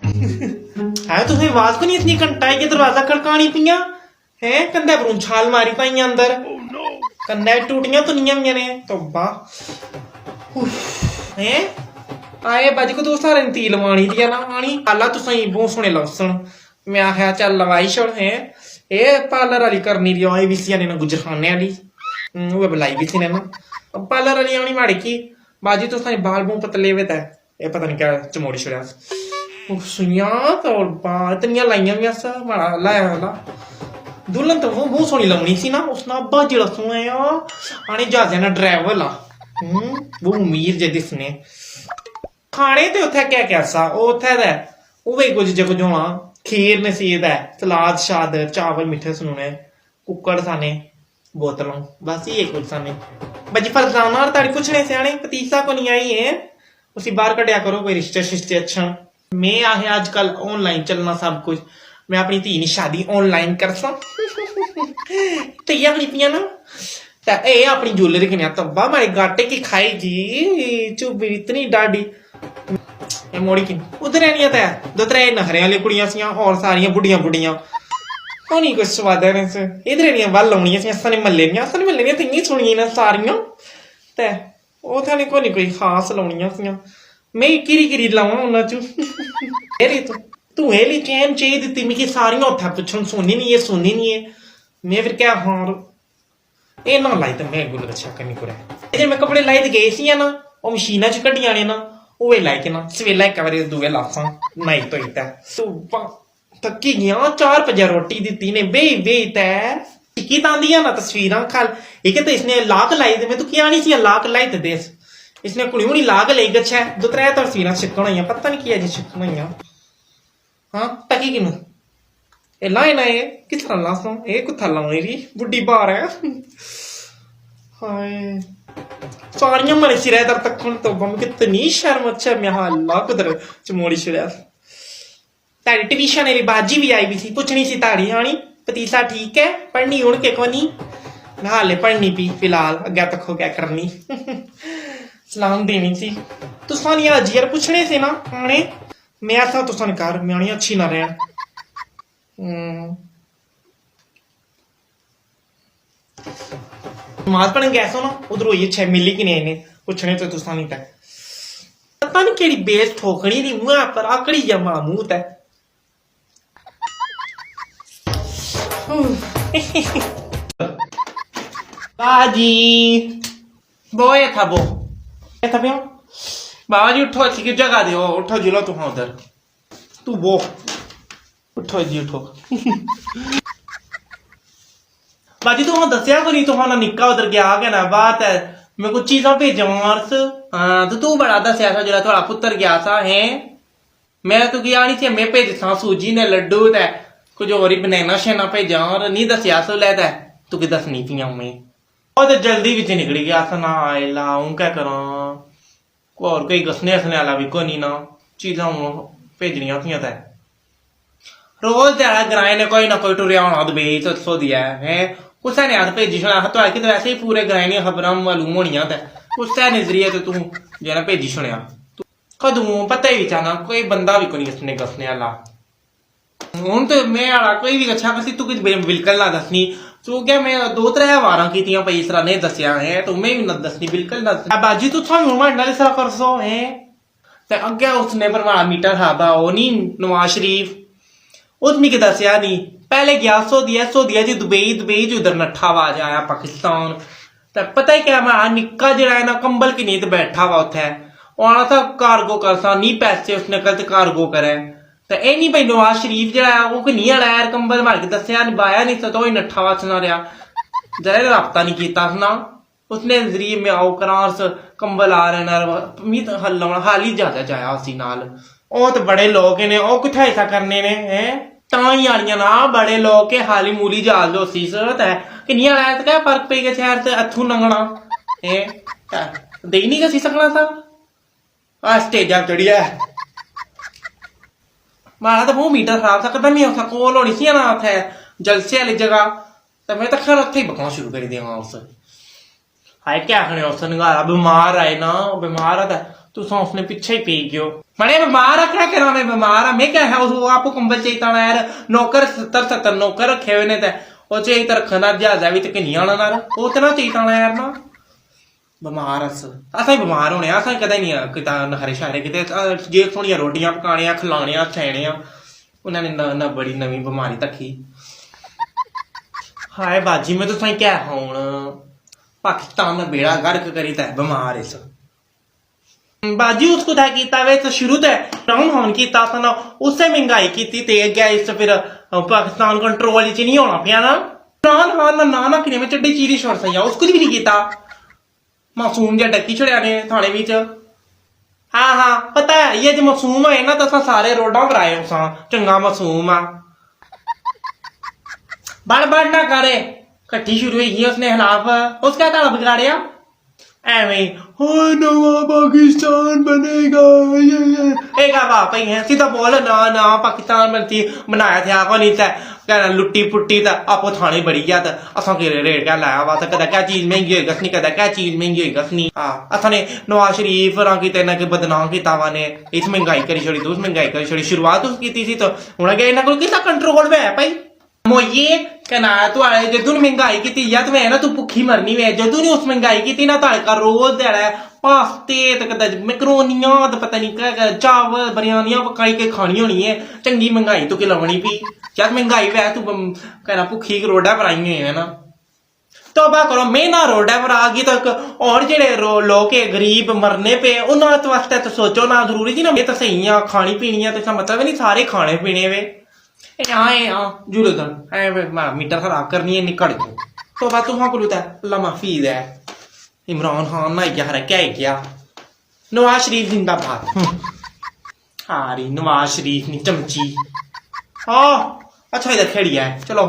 है तुसें आवाज को नहीं इतनी घंटा के दरवाजा खड़कानी पियां है कंधे पर छाल मारी पाई अंदर कंधे टूटियां तुनियां हुई ने तौबा है आए बज को दोस्त सारे ती लवानी दी ना आनी आला तुसें बहुत सोने लसन मैं आख्या चल लवाई छोड़ है ए पार्लर वाली करनी दी आई बीसी ने गुजरखाने वाली वो बुलाई भी थी ने ना पार्लर वाली आनी माड़ी की बाजी तुसें बाल बूं पतले हुए थे ये पता नहीं क्या चमोड़ी छड़िया सुइया तो बात नहीं लाइया भी अस माड़ा लाया वाला दुल्हन तो वो बहुत सोहनी लगनी सी ना उसना अब्बा जेड़ा सोया आने जहाजे ना ड्राइवर ला वो अमीर जे दिसने खाने ते उत्थे क्या क्या सा उत्थे दा उवे कुछ जे कुछ होना खीर नसीब है सलाद शाद चावल मिठे सनूने कुकड़ साने बोतलों बस ये कुछ साने बजी फरजाना और ताड़ी पूछने से आने पतीसा को नहीं आई है उसी बाहर कटिया करो कोई रिश्ते शिश्ते अच्छा मैं आहे आजकल ऑनलाइन चलना सब कुछ मैं अपनी धी नी शादी ऑनलाइन कर सा अपनी पिया ना ए अपनी ज्वेलरी किने तब्बा मारे गाटे की खाएगी चुप इतनी डाडी मोड़ी की उधर नहीं आता दो त्रै नखरे वाली कुड़ियां सी और सारियां बुढ़ियां बुढ़ियां नहीं कुछ स्वाद है इधर नहीं बल लाउनियां सी सने मल्ले दियां ते इन्नी सुनियां ना सारियां ते ओह थाने कोई खास लाउनियां सी मैं किरी किरी लावां उन्हां चों एरी तू हेली चैन चाहिए दित्ती मिगी सारियां उत्थे पुछन सुननी नहीं है मैं फिर क्या हां ए ना लाई ते मैं गुल अच्छा करनी कुरे जे मैं कपड़े लाई ते गए सी ना ओ मशीना च कड्डियां ने ना ओए लाई के ना सवेला एक बारी दुए लासां नहीं तो इता सुबह थकी गया 4 बजे रोटी दी ने बे तै टिकी तांदियां ना तस्वीरां खल एक तो इसने लाक लाई दे मैं तो क्या नहीं सी लाक लाई ते देस इसने कुड़ी हुनी लाक लई गच्छा दो त्रै तस्वीरां छिकण होइयां पता नहीं किया जी छिकण होइयां हां टकी किनु ए लाए ना ये किस तरह लासां ए कुत्था लाउनी री बुड्ढी बार है हाय सारियां मरे सिरे दर तकन तो बम कितनी शर्म अच्छा मैं अल्लाह कुदर चमोड़ी छड़या ताड़ी ट्यूशन मेरी बाजी भी आई भी थी पूछनी सी ताड़ी आनी पतीसा ठीक है पढ़नी हुण के कोनी मैं हाले पढ़नी पी फिलहाल अग्गे तक क्या करनी सलाम देनी सी तुसां नी अज यार पूछने से ना आने मैं ऐसा तुसां ने कर मैं अच्छी ना रहन नमाज पढ़न गया ना उधर होइए 6 मिली कि नहीं ने पूछने तो तुसां नहीं तक पता नहीं केड़ी बेस ठोकनी दी मुंह पर आकड़ी जा मुंह तक बाजी बोए था बो था पियो बाबा जी उठो अच्छी की जगह दे उठो जिलो तुम उधर तू बो उठो जी उठो बाजी तू दसिया को नहीं तुम निक्का उधर गया क्या ना बात है मैं कुछ चीजा भेजा मार्स हाँ तो तू बड़ा दसिया था जो थोड़ा पुत्र गया था है मैं तो गया नहीं थी मैं भेज था सूजी ने लड्डू ते कुछ और ही बनाना शेना भेजा और नहीं दसिया सो लेता तू कि दसनी पिया मैं और तो जल्दी बिच निकली गया था ना आयला हूं क्या करा और कोई गसने हसने वाला भी को नहीं ना चीजा भेजनिया थी ते रोज दिहाड़ा ग्राए ने कोई ना कोई टुरिया होना दुबई तो सो दिया है कुसै ने हाथ भेजी छड़ा तो कि वैसे ही पूरे ग्राए ने खबरां मालूम होनियां ते कुसै नजरिए तो तू जेना भेजी छड़िया कदू पता ही चाहना कोई बंदा भी कोई गसने गसने वाला हूं तो मैं आला कोई भी अच्छा कसी तू बिल्कुल ना दसनी तू क्या मैं 2-3 वारां कीतियां पई इसरा नहीं दसिया है तो मैं भी ना दसनी बिल्कुल ना बाजी तू थानू मारना इसरा करसो है ते अगे उसने परवाना मीटर हाबा ओ नी नवाज शरीफ उस मिगी दसिया नहीं पहले गया सऊदीया जी दुबई जी उधर नट्ठा आवाज आया पाकिस्तान ते पता ही क्या मैं निक्का जरा है ना कंबल की नींद बैठा हुआ उथे आना था कार्गो करसा नहीं पैसे उसने गलत कार्गो करे तो ये नहीं भाई नवाज शरीफ जरा है वो नहीं आया यार कंबल मार के दसिया निभाया नहीं तो ही नट्ठा आवाज सुना रहा जरा राबता नहीं किया ना उसने जरिए में आओ करार कंबल आ रहे ना हाल ही ज्यादा जाया उसी नाल ओ तो बड़े लोग ने ओ किथे ऐसा करने ने हैं ताई आलियां ना बड़े लोग के हाली मूली जाल दो सी सूरत है कि नहीं आया तो क्या फर्क पे गया शहर से अथू नंगना है दे नहीं कसी सकना था आ स्टेज आप चढ़िया मारा तो वो मीटर खराब था कदम ही उठा कोल होनी सी ना उठे जलसे वाली जगह तो मैं तो खैर उत्थे ही बकवास शुरू कर दिया उस हाय क्या आखने उस नगारा बीमार आए ना बीमार है तू उसने पीछे ही पी गयो मने बीमार आ क्या करा मैं बीमार आ मैं क्या है उस आपको कंबल चाहिए था यार नौकर 70 नौकर रखे हुए ने ते ओ चाहिए तो रखना जहाजा भी ते किन्नी आना ना ओ ते ना चाहिए था यार ना बीमार अस बीमार होने अस कदें नहीं किता नखरे शारे किते जे थोड़ियां रोटियां पकाने खिलाने सैने उन्होंने ना बड़ी नवी बीमारी तकी हाय बाजी मैं तो सही क्या हूं पाकिस्तान में बेड़ा गर्क करी था बीमार इस बाजी उसको था कीता वे तो शुरू ते डाउन होन कीता था ना उससे महंगाई की थी ते गैस फिर पाकिस्तान कंट्रोल च नहीं होना पिया ना ना किने में चड्डी चीरी छोड़ सही उसको भी नहीं कीता मासूम जिहा डकी छड़िया ने थाने विच हाँ पता है ये जो मासूम है ना तो असां सारे रोडां पर आए उसां चंगा मासूम आ बड़ ना करे कट्ठी शुरू हुई उसने खिलाफ उसका ताला बिगाड़िया एवं नवा पाकिस्तान बनेगा एक वापस है सीधा बोल ना पाकिस्तान बनती बनाया था को नहीं था कहना लुट्टी पुट्टी था आपो थाने बड़ी गया था असा के रेट क्या लाया वा कदा क्या चीज महंगी होगी नहीं कदा क्या चीज महंगी होगी नहीं हाँ असा ने नवाज शरीफ किते ना कि बदनाम किया वा ने इस महंगाई करी छोड़ी तो उस महंगाई करी छोड़ी शुरुआत उस की थी तो हूं अगे इन्होंने किसा कंट्रोल में है भाई मोइये कहना तू जदू महंगाई की या तो ना तू भुखी मरनी वे जदू ने उस महंगाई की ना तड़का रोज देना पास्ते मैकरोनियां तो पता नहीं चावल बिरयानियां पकाई के खानी होनी है चंगी महंगाई तो लवनी भी जब महंगाई वै तू कहना भुखी रोडा पर आई हुई है ना तो करो मैं ना रोडा पर आ गई तो और जेडे लोग गरीब मरने पे उन्होंने वास्ते तो सोचो ना जरूरी थी ना मैं तो सही हाँ खानी पीनी है तो मतलब नहीं सारे खाने पीने वे मीटर खराब करनी है निकल तो बात तुम करू अल्लाह माफीज है इमरान खान ना क्या क्या गया नवाज शरीफ जिंदाबाद हारी नवाज शरीफ नी चमची अच्छा इधर खेड़ी है चलो